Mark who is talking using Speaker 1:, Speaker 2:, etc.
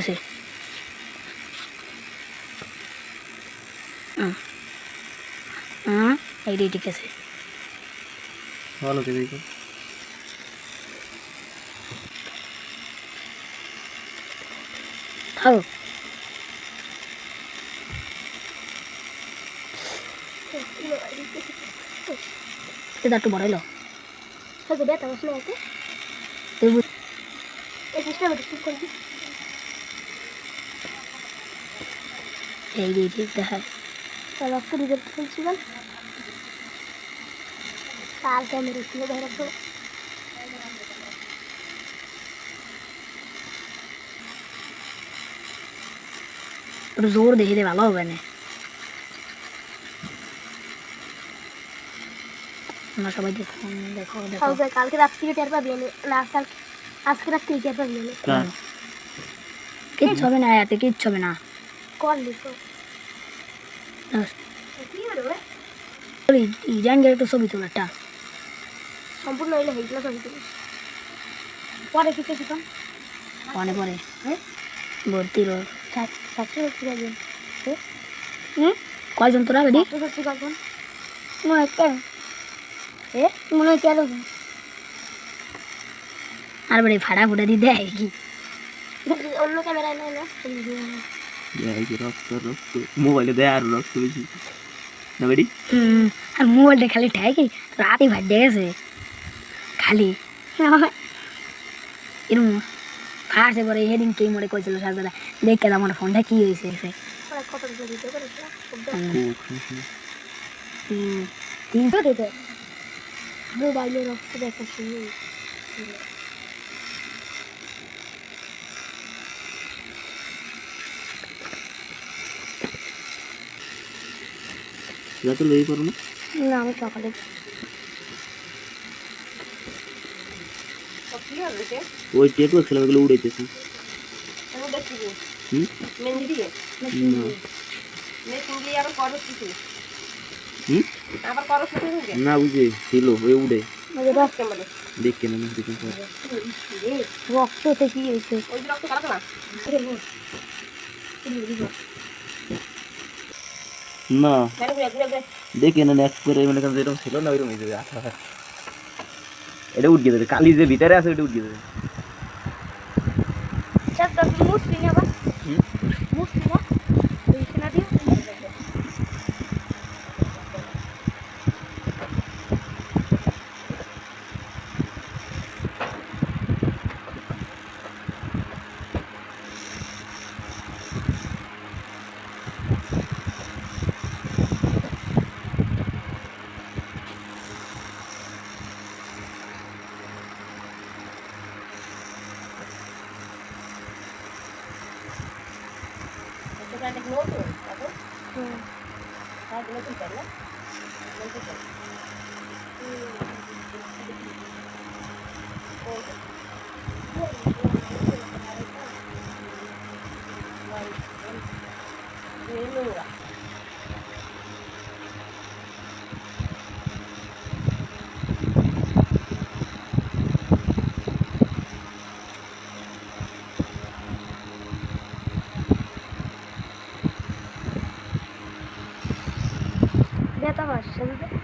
Speaker 1: গেছে। এইটাই ঠিক আছে।
Speaker 2: ভালো করে দেখো।
Speaker 1: থাকো এটা একটু বড়াইলো এই দেখায় রক্ত রিজেক্ট করছিলাম তার ক্যামেরা ছিল রক্ত জোর দেখে দে ভালো হবে না। আমরা সবাই দেখুন দেখো দেখো কালকে রাত থেকে টের পাবি না আজকে রাত থেকে টের পাবি না কিচ্ছু হবে না এতে কিচ্ছু হবে না কল লিখো জাহাঙ্গীর একটু ছবি তোলা একটা সম্পূর্ণ হইলে হইল ছবি তুলি পরে কিছু শিখাম পরে পরে ভর্তি রোগ ছাত্র ভর্তি করবেন কয়জন তোরা বেদি ভর্তি করবেন মনে হয় মনে হয় কেন আর বড় ফাড়া ফুটা দিয়ে দেয় কি অন্য ক্যামেরায় নাই না
Speaker 2: মোবাইলে দেয় আর রক্ত বেশি না বেডি।
Speaker 1: আর মোবাইলটা খালি ঠাকি রাতে ভাড়ে গেছে খালি এরকম ফার্স্টে পরে হেডিং কে মনে করেছিল সাজা দেখে আমার ফোনটা কি হয়েছে তিনশো দিতে মোবাইলে রক্ত দেখা শুরু
Speaker 2: রাতে লই পারো না
Speaker 1: না আমি সকালে
Speaker 2: ওই টেটু ছিল ওগুলো উড়াইতেছি না বুঝে ছিল ওই উড়ে দেখে না
Speaker 1: রক্ততে কি হয়েছে
Speaker 2: না দেখে না নেক্সট করে মানে যেরকম ছিল না ওইরকম হয়ে যাবে এটা উঠিয়ে দেবে কালি যে ভিতরে আছে ওইটা উঠিয়ে দেবে
Speaker 1: Beata Rocha,